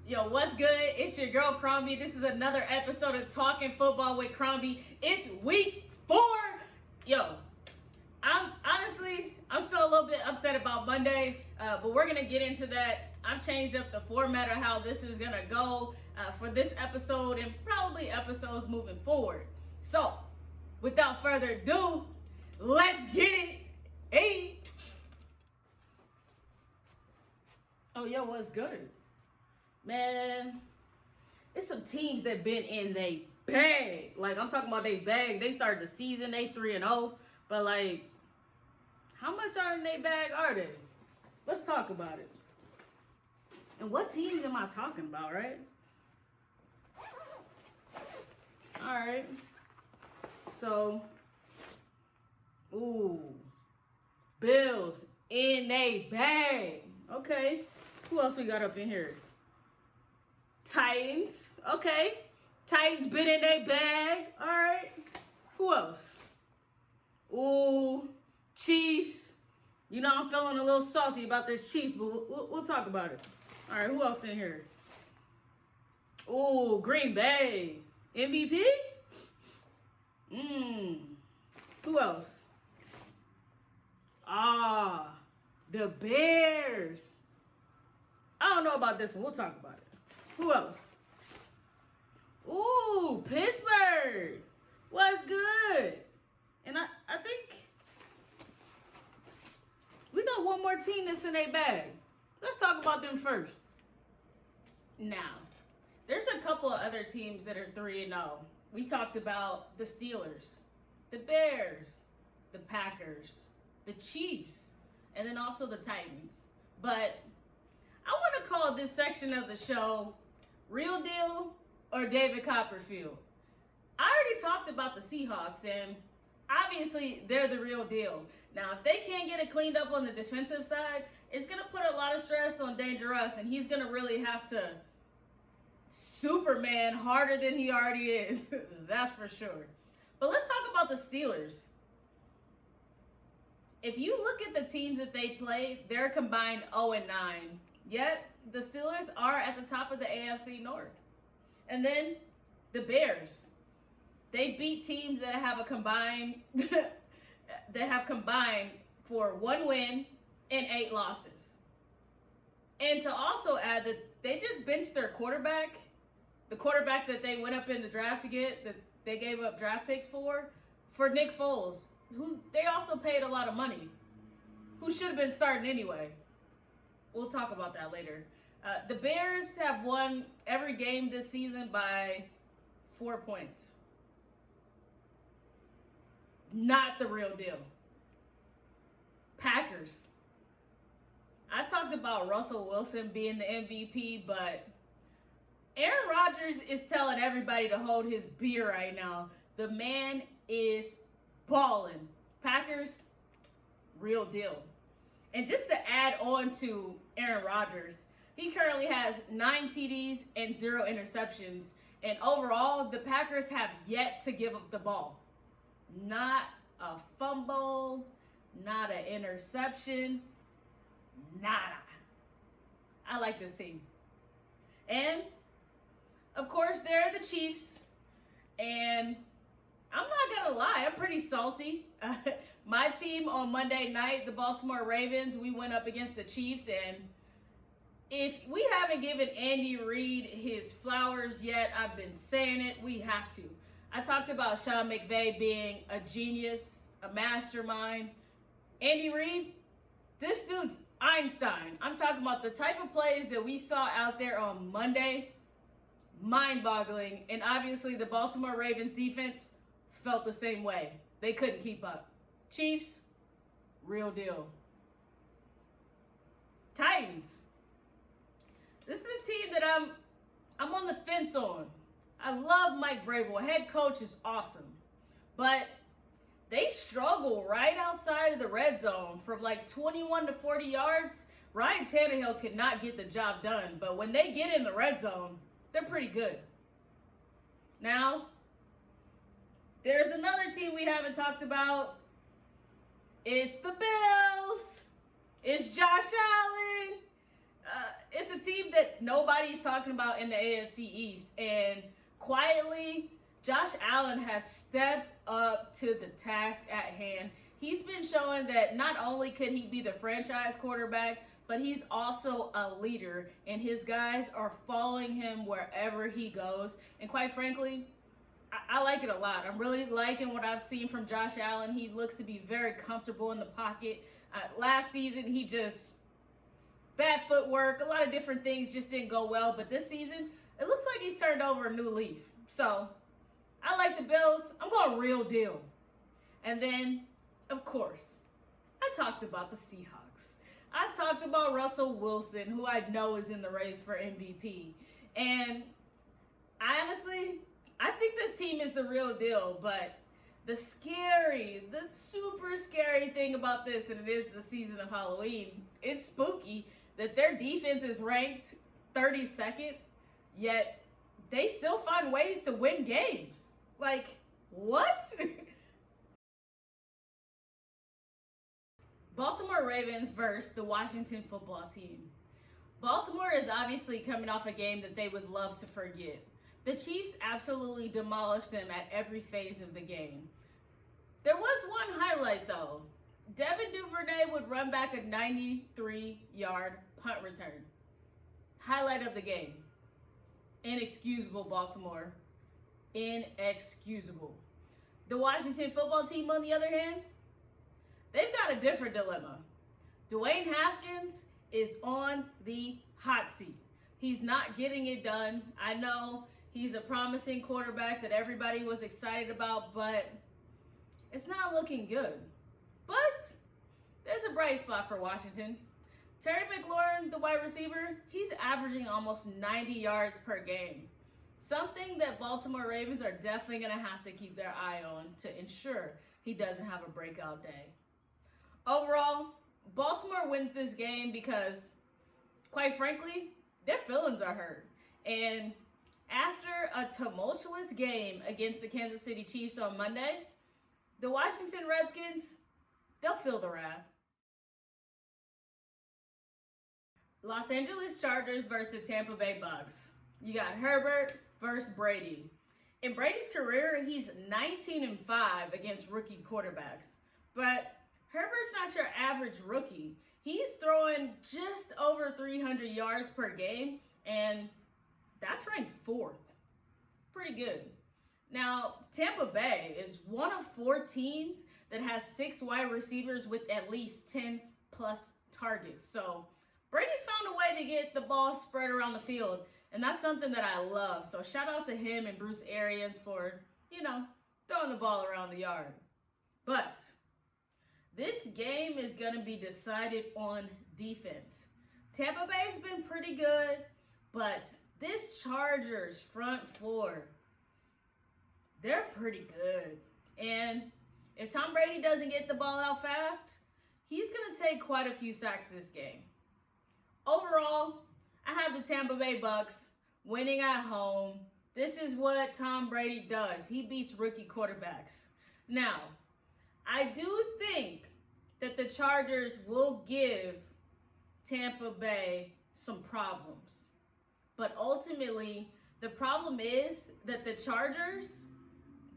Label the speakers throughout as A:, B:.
A: Yo, what's good? It's your girl Crombie. This is another episode of Talking Football with Crombie. It's week 4. Yo, I'm still a little bit upset about Monday, but we're gonna get into that. I've changed up the format of how this is gonna go for this episode and probably episodes moving forward. So, without further ado, let's get it. Hey. Oh, yo, what's good? Man, it's some teams that been in they bag. Like, I'm talking about they bag. They started the season, they 3-0. But, like, how much are in they bag are they? Let's talk about it. And what teams am I talking about, right? All right. So, Bills in they bag. Okay. Who else we got up in here? Titans. Okay. Titans been in their bag. All right. Who else? Chiefs. You know, I'm feeling a little salty about this Chiefs, but we'll talk about it. All right. Who else in here? Green Bay. MVP? Who else? The Bears. I don't know about this one. We'll talk about it. Who else? Pittsburgh. What's good? And I think we got one more team that's in a bag. Let's talk about them first. Now, there's a couple of other teams that are 3-0. We talked about the Steelers, the Bears, the Packers, the Chiefs, and then also the Titans. But I want to call this section of the show Real Deal or David Copperfield. I already talked about the Seahawks, and obviously they're the real deal. Now, if they can't get it cleaned up on the defensive side, it's going to put a lot of stress on Dangerous, and he's going to really have to Superman harder than he already is. That's for sure. But let's talk about the Steelers. If you look at the teams that they play, they're combined 0-9. Yet, the Steelers are at the top of the AFC North. And then, the Bears. They beat teams that have combined for 1 win and 8 losses. And to also add that they just benched their quarterback, the quarterback that they went up in the draft to get, that they gave up draft picks for Nick Foles, who they also paid a lot of money, who should have been starting anyway. We'll talk about that later. The Bears have won every game this season by 4 points. Not the real deal. Packers. I talked about Russell Wilson being the MVP, but Aaron Rodgers is telling everybody to hold his beer right now. The man is balling. Packers, real deal. And just to add on to Aaron Rodgers, he currently has 9 TDs and 0 interceptions. And overall, the Packers have yet to give up the ball. Not a fumble, not an interception, nada. I like this team. And, of course, they're the Chiefs. And I'm not going to lie, I'm pretty salty. My team on Monday night, the Baltimore Ravens, we went up against the Chiefs. And if we haven't given Andy Reid his flowers yet, I've been saying it, we have to. I talked about Sean McVay being a genius, a mastermind. Andy Reid, this dude's Einstein. I'm talking about the type of plays that we saw out there on Monday. Mind-boggling. And obviously the Baltimore Ravens defense felt the same way. They couldn't keep up. Chiefs, real deal. Titans. This is a team that I'm on the fence on. I love Mike Vrabel. Head coach is awesome. But they struggle right outside of the red zone from like 21 to 40 yards. Ryan Tannehill could not get the job done. But when they get in the red zone, they're pretty good. Now, there's another team we haven't talked about. It's the Bills. It's Josh Allen. It's a team that nobody's talking about in the AFC East. And quietly, Josh Allen has stepped up to the task at hand. He's been showing that not only could he be the franchise quarterback, but he's also a leader. And his guys are following him wherever he goes. And quite frankly, I like it a lot. I'm really liking what I've seen from Josh Allen. He looks to be very comfortable in the pocket. Last season, he just... bad footwork, a lot of different things just didn't go well. But this season, it looks like he's turned over a new leaf. So, I like the Bills. I'm going real deal. And then, of course, I talked about the Seahawks. I talked about Russell Wilson, who I know is in the race for MVP. And honestly, I think this team is the real deal. But the super scary thing about this, and it is the season of Halloween, it's spooky that their defense is ranked 32nd, yet they still find ways to win games. Like, what? Baltimore Ravens versus the Washington football team. Baltimore is obviously coming off a game that they would love to forget. The Chiefs absolutely demolished them at every phase of the game. There was one highlight, though. Devin Duvernay would run back a 93-yard punt return. Highlight of the game. Inexcusable, Baltimore. Inexcusable. The Washington football team, on the other hand, they've got a different dilemma. Dwayne Haskins is on the hot seat. He's not getting it done. I know he's a promising quarterback that everybody was excited about, but it's not looking good. But there's a bright spot for Washington. Terry McLaurin, the wide receiver, he's averaging almost 90 yards per game. Something that Baltimore Ravens are definitely going to have to keep their eye on to ensure he doesn't have a breakout day. Overall, Baltimore wins this game because, quite frankly, their feelings are hurt. And after a tumultuous game against the Kansas City Chiefs on Monday, the Washington Redskins, they'll feel the wrath. Los Angeles Chargers versus the Tampa Bay Bucks. You got Herbert versus Brady. In Brady's career, he's 19-5 against rookie quarterbacks. But Herbert's not your average rookie. He's throwing just over 300 yards per game, and that's ranked 4th. Pretty good. Now, Tampa Bay is one of 4 teams that has 6 wide receivers with at least 10 plus targets. So Brady's found a way to get the ball spread around the field, and that's something that I love. So shout out to him and Bruce Arians for, throwing the ball around the yard. But this game is going to be decided on defense. Tampa Bay's been pretty good, but this Chargers front four, they're pretty good. And if Tom Brady doesn't get the ball out fast, he's going to take quite a few sacks this game. Overall, I have the Tampa Bay Bucks winning at home. This is what Tom Brady does. He beats rookie quarterbacks. Now, I do think that the Chargers will give Tampa Bay some problems. But ultimately, the problem is that the Chargers,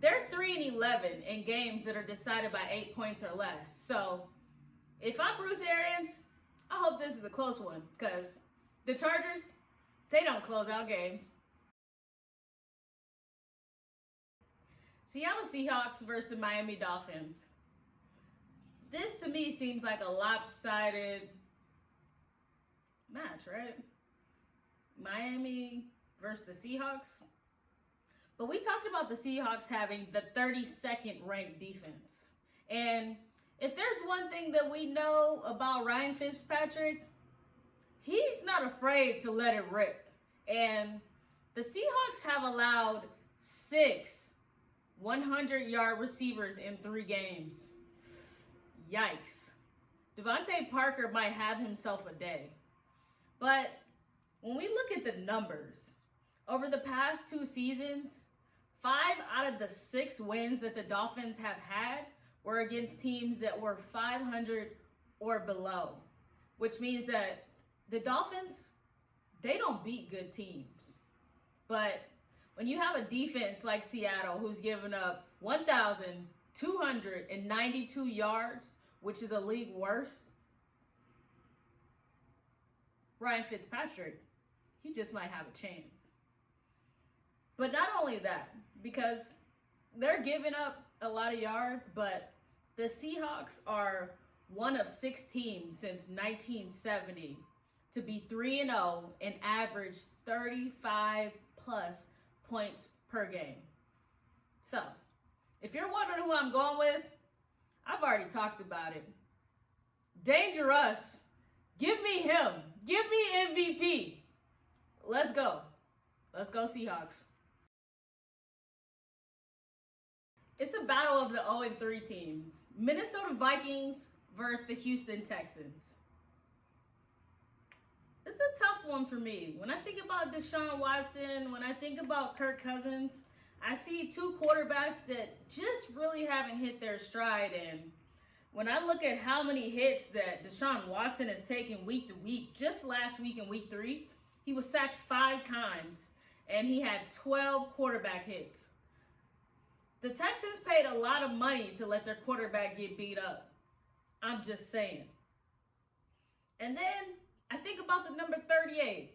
A: they're 3-11 in games that are decided by 8 points or less. So, if I'm Bruce Arians, I hope this is a close one, because the Chargers, they don't close out games. Seattle Seahawks versus the Miami Dolphins. This, to me, seems like a lopsided match, right? Miami versus the Seahawks. But we talked about the Seahawks having the 32nd ranked defense. And if there's one thing that we know about Ryan Fitzpatrick, he's not afraid to let it rip. And the Seahawks have allowed 6 100-yard receivers in 3 games. Yikes. Devontae Parker might have himself a day. But when we look at the numbers, over the past 2 seasons, 5 out of the 6 wins that the Dolphins have had were against teams that were 500 or below, which means that The Dolphins, they don't beat good teams. But when you have a defense like Seattle who's given up 1,292 yards, which is a league worst, Ryan Fitzpatrick, he just might have a chance. But not only that, because they're giving up a lot of yards, but the Seahawks are one of 6 teams since 1970 to be 3-0 and average 35 plus points per game. So, if you're wondering who I'm going with, I've already talked about it. Dangerous. Give me him. Give me MVP. Let's go. Let's go Seahawks. It's a battle of the 0-3 teams. Minnesota Vikings versus the Houston Texans. It's a tough one for me. When I think about Deshaun Watson, when I think about Kirk Cousins, I see 2 quarterbacks that just really haven't hit their stride. And when I look at how many hits that Deshaun Watson has taken week to week, just last week in week 3, he was sacked 5 times and he had 12 quarterback hits. The Texans paid a lot of money to let their quarterback get beat up. I'm just saying. And then I think about the number 38.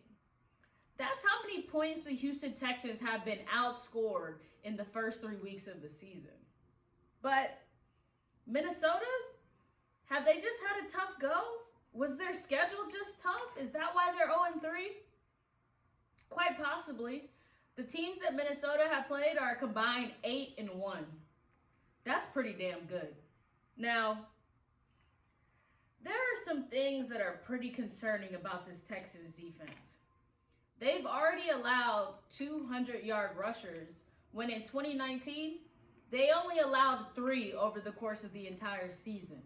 A: That's how many points the Houston Texans have been outscored in the first 3 weeks of the season. But Minnesota, have they just had a tough go? Was their schedule just tough? Is that why they're 0-3? Quite possibly. The teams that Minnesota have played are a combined 8-1. That's pretty damn good. Now, there are some things that are pretty concerning about this Texans defense. They've already allowed 200-yard rushers when in 2019, they only allowed 3 over the course of the entire season.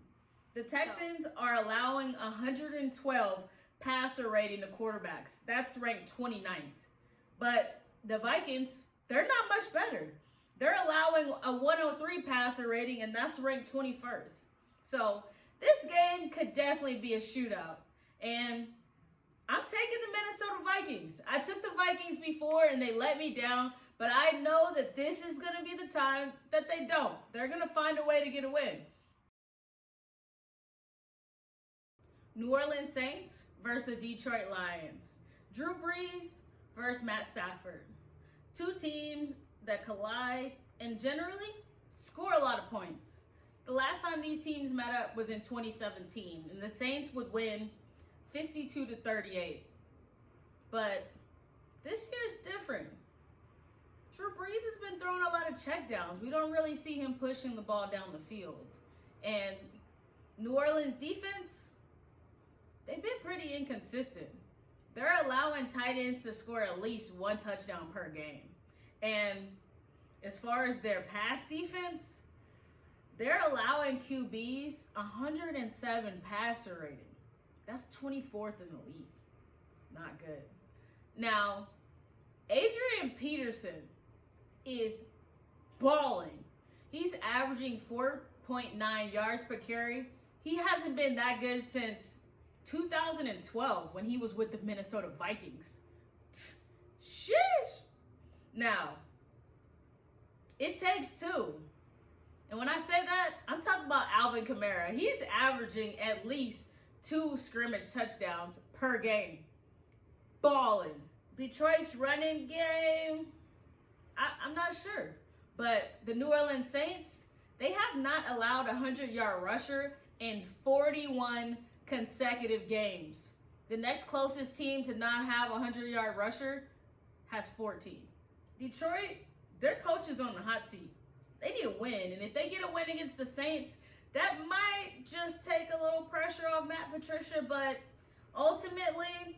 A: The Texans are allowing 112 passer rating to quarterbacks. That's ranked 29th. But the Vikings, they're not much better. They're allowing a 103 passer rating, and that's ranked 21st. So this game could definitely be a shootout. And I'm taking the Minnesota Vikings. I took the Vikings before, and they let me down. But I know that this is going to be the time that they don't. They're going to find a way to get a win. New Orleans Saints versus the Detroit Lions. Drew Brees versus Matt Stafford. 2 teams that collide and generally score a lot of points. The last time these teams met up was in 2017, and the Saints would win 52-38. But this year's different. Drew Brees has been throwing a lot of checkdowns. We don't really see him pushing the ball down the field. And New Orleans defense, they've been pretty inconsistent. They're allowing tight ends to score at least 1 touchdown per game. And as far as their pass defense, they're allowing QBs 107 passer rating. That's 24th in the league. Not good. Now, Adrian Peterson is balling. He's averaging 4.9 yards per carry. He hasn't been that good since 2012 when he was with the Minnesota Vikings. Sheesh. Now, it takes 2. And when I say that, I'm talking about Alvin Kamara. He's averaging at least 2 scrimmage touchdowns per game. Balling. Detroit's running game, I'm not sure. But the New Orleans Saints, they have not allowed a 100-yard rusher in 41 consecutive games. The next closest team to not have a 100-yard rusher has 14. Detroit, their coach is on the hot seat. They need a win, and if they get a win against the Saints, that might just take a little pressure off Matt Patricia, but ultimately,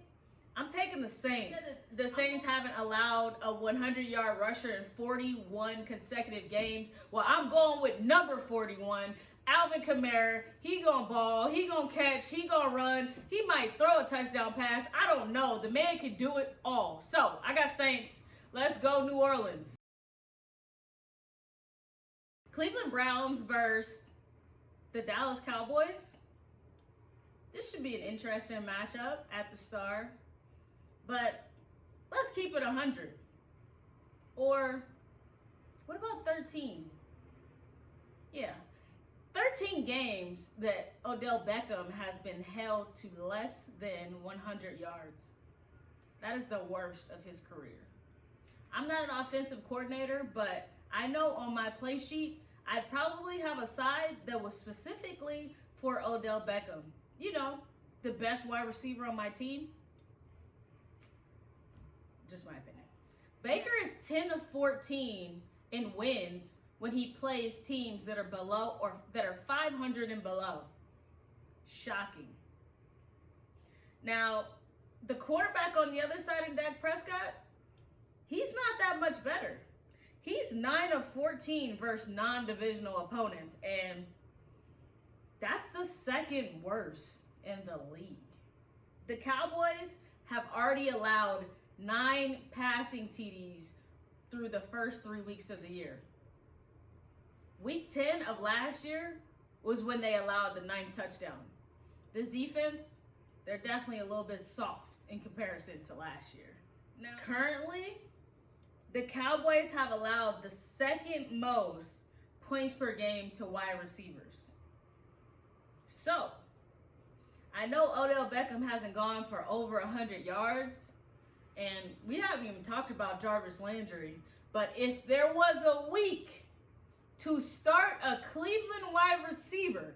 A: I'm taking the Saints. The Saints haven't allowed a 100-yard rusher in 41 consecutive games. Well, I'm going with number 41, Alvin Kamara. He gonna ball, he gonna catch, he gonna run. He might throw a touchdown pass. I don't know. The man can do it all. So, I got Saints. Let's go New Orleans. Cleveland Browns versus the Dallas Cowboys. this should be an interesting matchup at the start. But let's keep it 100. Or what about 13? Yeah. 13 games that Odell Beckham has been held to less than 100 yards. That is the worst of his career. I'm not an offensive coordinator, but I know on my play sheet, I'd probably have a side that was specifically for Odell Beckham. You know, the best wide receiver on my team. Just my opinion. Baker is 10 of 14 in wins when he plays teams that are below or that are 500 and below. Shocking. Now, the quarterback on the other side of Dak Prescott, he's not that much better. He's 9 of 14 versus non-divisional opponents, and that's the second worst in the league. The Cowboys have already allowed 9 passing TDs through the first 3 weeks of the year. Week 10 of last year was when they allowed the 9th touchdown. This defense, they're definitely a little bit soft in comparison to last year. Now, currently, the Cowboys have allowed the second most points per game to wide receivers. So, I know Odell Beckham hasn't gone for over 100 yards, and we haven't even talked about Jarvis Landry, but if there was a week to start a Cleveland wide receiver,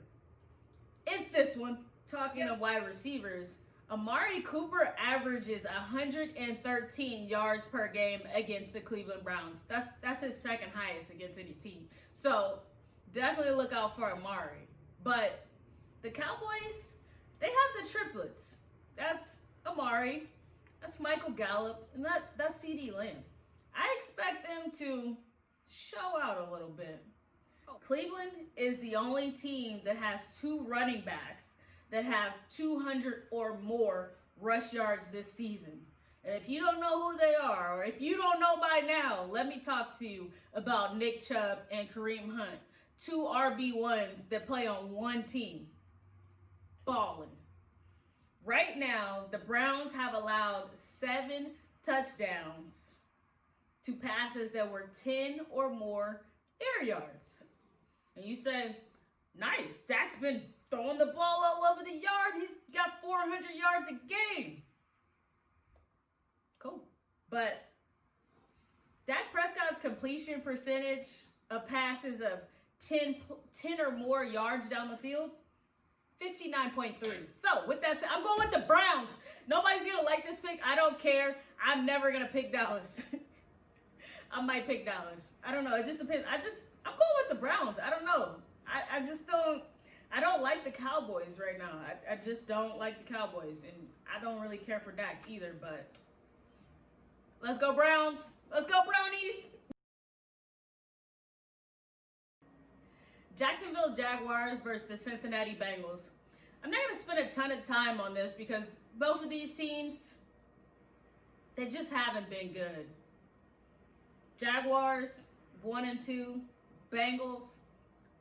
A: it's this one. Talking of wide receivers, Amari Cooper averages 113 yards per game against the Cleveland Browns. That's his second highest against any team. So definitely look out for Amari. But the Cowboys, they have the triplets. That's Amari, that's Michael Gallup, and that's CeeDee Lamb. I expect them to show out a little bit. Cleveland is the only team that has 2 running backs that have 200 or more rush yards this season. And if you don't know who they are, or if you don't know by now, let me talk to you about Nick Chubb and Kareem Hunt, 2 RB1s that play on one team. Ballin'. Right now, the Browns have allowed 7 touchdowns to passes that were 10 or more air yards. And you say, nice, Dak's been throwing the ball all over the yard. He's got 400 yards a game. Cool. But Dak Prescott's completion percentage of passes of 10 or more yards down the field, 59.3. So with that said, I'm going with the Browns. Nobody's going to like this pick. I don't care. I'm never going to pick Dallas. I might pick Dallas. I don't know. It just depends. I'm going with the Browns. I don't know. I don't like the Cowboys right now. I just don't like the Cowboys. And I don't really care for Dak either, but let's go Browns. Let's go Brownies. Jacksonville Jaguars versus the Cincinnati Bengals. I'm not going to spend a ton of time on this because both of these teams, they just haven't been good. Jaguars, 1-2. Bengals,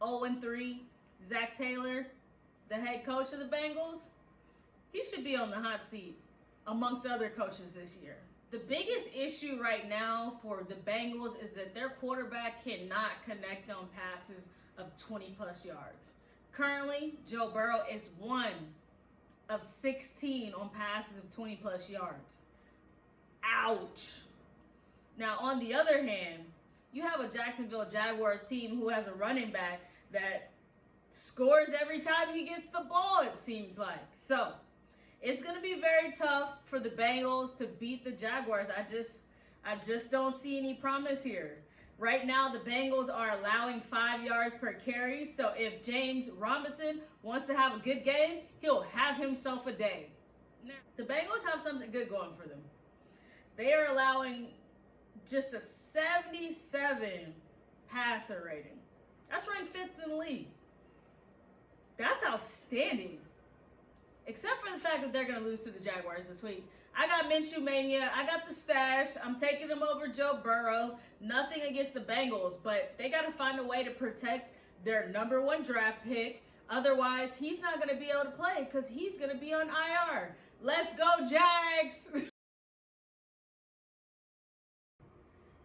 A: 0-3. Zach Taylor, the head coach of the Bengals, he should be on the hot seat amongst other coaches this year. The biggest issue right now for the Bengals is that their quarterback cannot connect on passes of 20-plus yards. Currently, Joe Burrow is 1 of 16 on passes of 20-plus yards. Ouch. Now, on the other hand, you have a Jacksonville Jaguars team who has a running back that scores every time he gets the ball, it seems like. So, it's going to be very tough for the Bengals to beat the Jaguars. I just don't see any promise here. Right now, the Bengals are allowing 5 yards per carry. So, if James Robinson wants to have a good game, he'll have himself a day. Now, the Bengals have something good going for them. They are allowing just a 77 passer rating. That's ranked 5th in the league. That's outstanding. Except for the fact that they're going to lose to the Jaguars this week. I got Minshew Mania. I got the stash. I'm taking them over Joe Burrow. Nothing against the Bengals, but they got to find a way to protect their #1 draft pick Otherwise, he's not going to be able to play because he's going to be on IR. Let's go, Jags!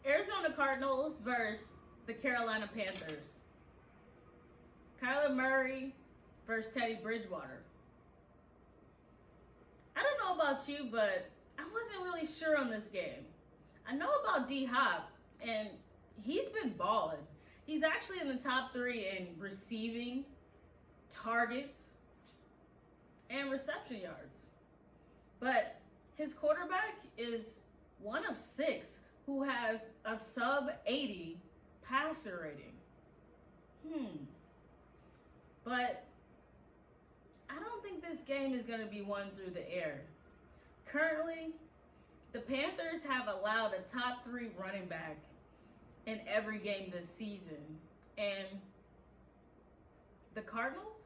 A: Arizona Cardinals versus the Carolina Panthers. Kyler Murray versus Teddy Bridgewater. I don't know about you, but I wasn't really sure on this game. I know about D-Hop, and he's been balling. He's actually in the top 3 in receiving, targets, and reception yards. But his quarterback is one of 6 who has a sub-80 passer rating. But I don't think this game is going to be won through the air. Currently, the Panthers have allowed a top 3 running back in every game this season. And the Cardinals,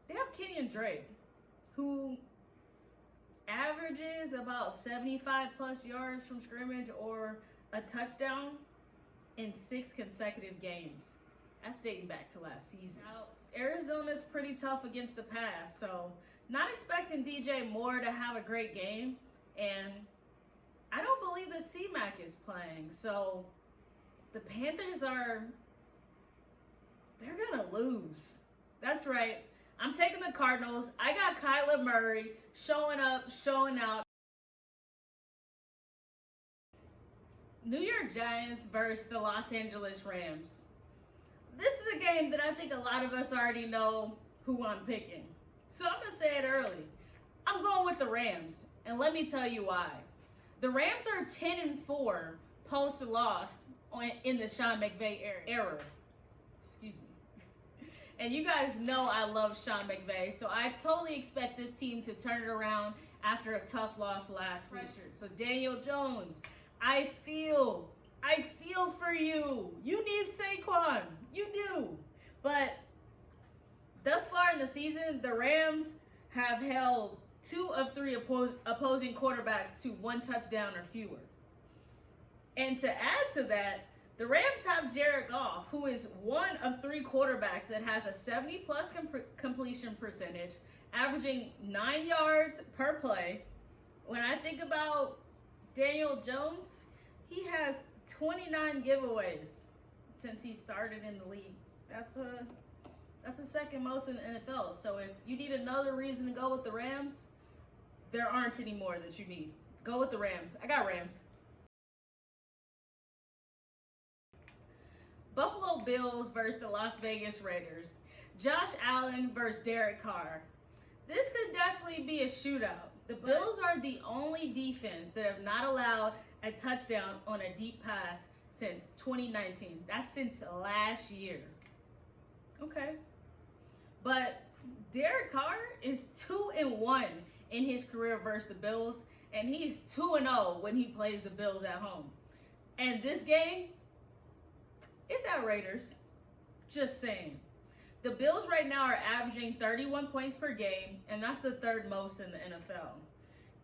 A: they have Kenyon Drake, who averages about 75 plus yards from scrimmage or a touchdown in 6 consecutive games. That's dating back to last season. Now, Arizona's pretty tough against the pass, so not expecting DJ Moore to have a great game. And I don't believe that C-Mac is playing, so the Panthers they're going to lose. That's right. I'm taking the Cardinals. I got Kyler Murray showing up, showing out. New York Giants versus the Los Angeles Rams. This is a game that I think a lot of us already know who I'm picking. So I'm going to say it early. I'm going with the Rams, and let me tell you why. The Rams are 10-4 post-loss in the Sean McVay era. Excuse me. And you guys know I love Sean McVay, so I totally expect this team to turn it around after a tough loss last week. So Daniel Jones, I feel for you. You need Saquon. You do. But thus far in the season, the Rams have held 2 of 3 opposing quarterbacks to 1 touchdown or fewer. And to add to that, the Rams have Jared Goff, who is 1 of 3 quarterbacks that has a 70-plus completion percentage, averaging 9 yards per play. When I think about Daniel Jones, he has 29 giveaways since he started in the league. That's the second most in the NFL. So if you need another reason to go with the Rams, there aren't any more that you need. Go with the Rams. I got Rams. Buffalo Bills versus the Las Vegas Raiders. Josh Allen versus Derek Carr. This could definitely be a shootout. The Bills are the only defense that have not allowed a touchdown on a deep pass since 2019. That's since last year. Okay. But Derek Carr is 2-1 in his career versus the Bills, and he's 2-0 when he plays the Bills at home. And this game, it's at Raiders. Just saying. The Bills right now are averaging 31 points per game, and that's the 3rd most in the NFL.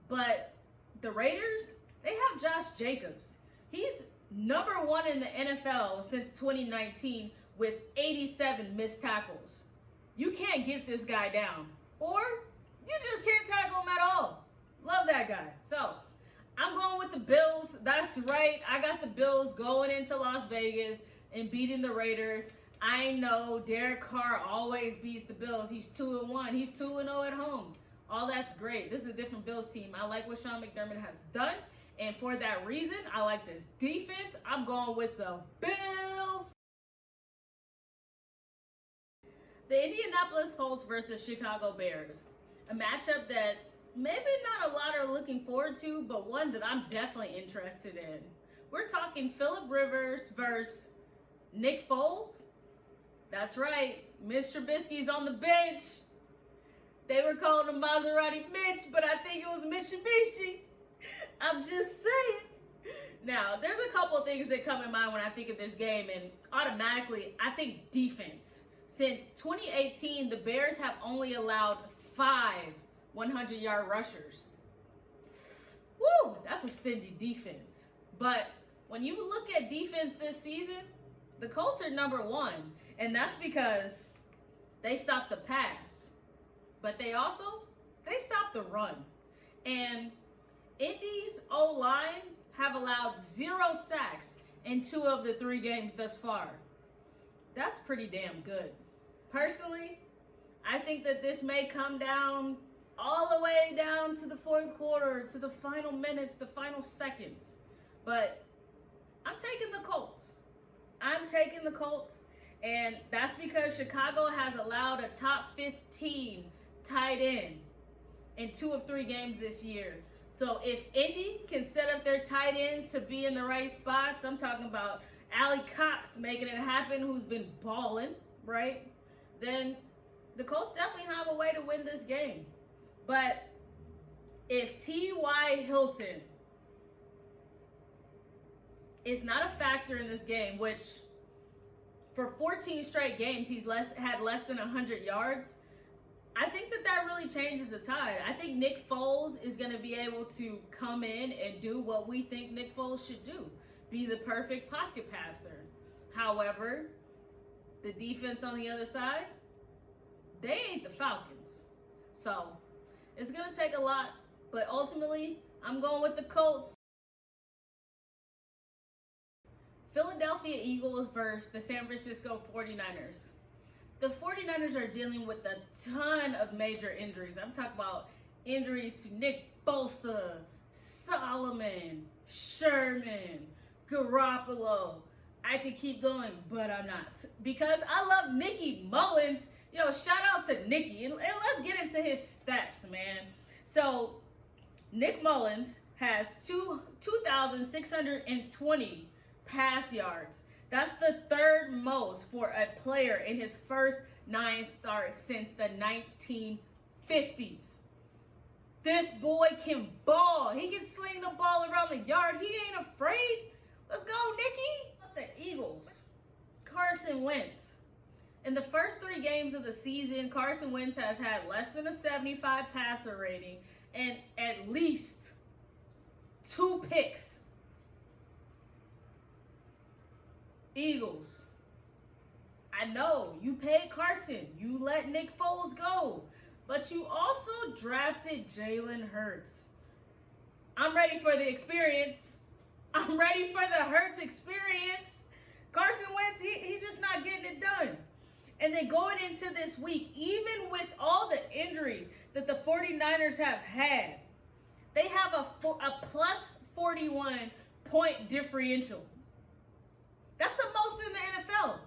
A: But the Raiders, they have Josh Jacobs. He's number 1 in the NFL since 2019 with 87 missed tackles. You can't get this guy down, or you just can't tackle him at all. Love that guy. So I'm going with the Bills. That's right. I got the Bills going into Las Vegas and beating the Raiders. I know Derek Carr always beats the Bills. He's 2-1. He's 2-0 at home. All that's great. This is a different Bills team. I like what Sean McDermott has done. And for that reason, I like this defense. I'm going with the Bills. The Indianapolis Colts versus the Chicago Bears. A matchup that maybe not a lot are looking forward to, but one that I'm definitely interested in. We're talking Phillip Rivers versus Nick Foles. That's right. Mitch Trubisky's on the bench. They were calling him Maserati Mitch, but I think it was Mitsubishi. I'm just saying. Now, there's a couple things that come in mind when I think of this game, and automatically, I think defense. Since 2018, the Bears have only allowed 5 100-yard rushers. Woo, that's a stingy defense. But when you look at defense this season, the Colts are number 1, and that's because They stopped the pass, but they stopped the run. And Indy's O-line have allowed 0 sacks in 2 of the 3 games thus far. That's pretty damn good. Personally, I think that this may come down all the way down to the 4th quarter, to the final minutes, the final seconds. But I'm taking the Colts. And that's because Chicago has allowed a top 15 tight end in 2 of 3 games this year. So if Indy can set up their tight ends to be in the right spots, I'm talking about Allie Cox making it happen, who's been balling, right? Then the Colts definitely have a way to win this game. But if T.Y. Hilton is not a factor in this game, which for 14 straight games he's had less than 100 yards, I think that really changes the tide. I think Nick Foles is going to be able to come in and do what we think Nick Foles should do, be the perfect pocket passer. However, the defense on the other side, they ain't the Falcons. So it's going to take a lot, but ultimately, I'm going with the Colts. Philadelphia Eagles versus the San Francisco 49ers. The 49ers are dealing with a ton of major injuries. I'm talking about injuries to Nick Bosa, Solomon, Sherman, Garoppolo. I could keep going, but I'm not. Because I love Nicky Mullins. Yo, shout out to Nicky. And let's get into his stats, man. So, Nick Mullins has 2,620 pass yards. That's the 3rd most for a player in his first 9 starts since the 1950s. This boy can ball. He can sling the ball around the yard. He ain't afraid. Let's go, Nicky. The Eagles. Carson Wentz. In the first 3 games of the season, Carson Wentz has had less than a 75 passer rating and at least 2 picks. Eagles. I know you paid Carson. You let Nick Foles go. But you also drafted Jalen Hurts. I'm ready for the experience. I'm ready for the Hurts experience. Carson Wentz, he's just not getting it done. And then going into this week, even with all the injuries that the 49ers have had, they have a plus 41 point differential. That's the most in the NFL.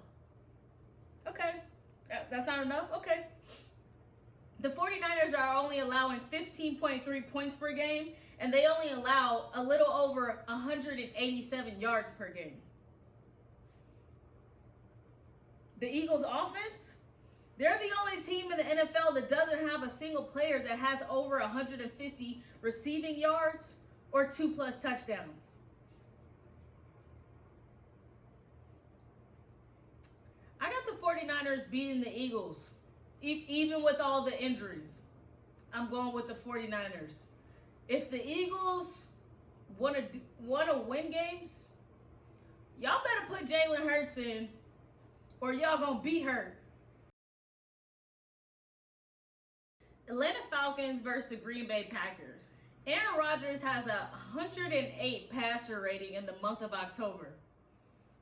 A: Okay. That's not enough? Okay. The 49ers are only allowing 15.3 points per game, and they only allow a little over 187 yards per game. The Eagles' offense, they're the only team in the NFL that doesn't have a single player that has over 150 receiving yards or 2+ touchdowns. I got the 49ers beating the Eagles, even with all the injuries. I'm going with the 49ers. If the Eagles want to win games, y'all better put Jalen Hurts in, or y'all gonna be hurt. Atlanta Falcons versus the Green Bay Packers. Aaron Rodgers has a 108 passer rating in the month of October.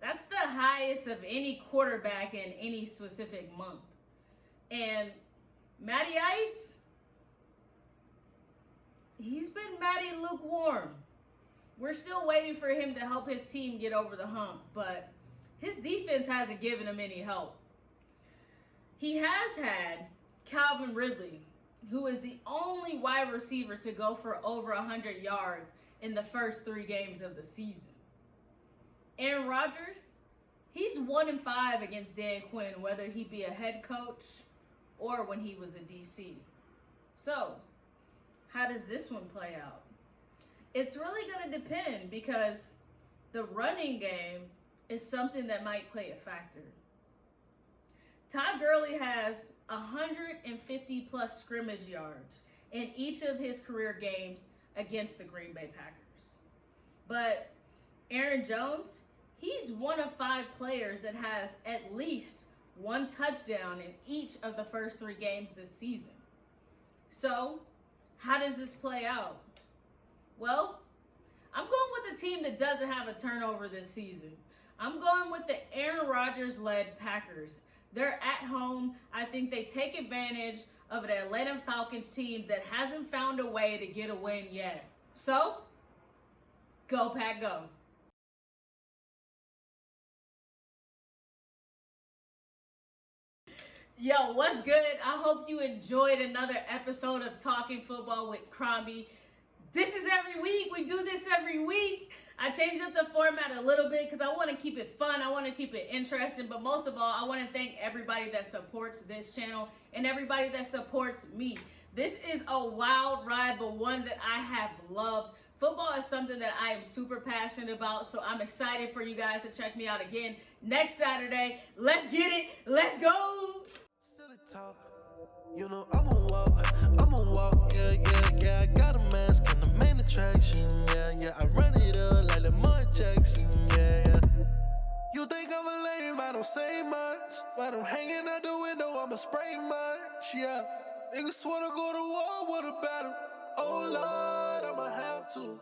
A: That's the highest of any quarterback in any specific month. And Matty Ice, he's been mighty lukewarm. We're still waiting for him to help his team get over the hump, but his defense hasn't given him any help. He has had Calvin Ridley, who is the only wide receiver to go for over 100 yards in the first 3 games of the season. Aaron Rodgers, he's 1-5 against Dan Quinn, whether he be a head coach or when he was a DC. So, how does this one play out? It's really going to depend because the running game is something that might play a factor. Todd Gurley has 150+ scrimmage yards in each of his career games against the Green Bay Packers. But Aaron Jones, he's one of 5 players that has at least 1 touchdown in each of the first 3 games this season. So, how does this play out? Well, I'm going with a team that doesn't have a turnover this season. I'm going with the Aaron Rodgers-led Packers. They're at home. I think they take advantage of an Atlanta Falcons team that hasn't found a way to get a win yet. So, go Pack, go. Yo, what's good? I hope you enjoyed another episode of Talking Football with Crombie. This is every week. We do this every week. I changed up the format a little bit because I want to keep it fun. I want to keep it interesting. But most of all, I want to thank everybody that supports this channel and everybody that supports me. This is a wild ride, but one that I have loved. Football is something that I am super passionate about, so I'm excited for you guys to check me out again next Saturday. Let's get it. Let's go.
B: Talk. You know I'm on walk, yeah, I got a mask and the main attraction, yeah, I run it up like Lamar Jackson, yeah. You think I'm a lame, I don't say much, but I'm hanging out the window, I'ma spray much, yeah. Niggas wanna go to war with a battle, oh Lord, I'ma have to.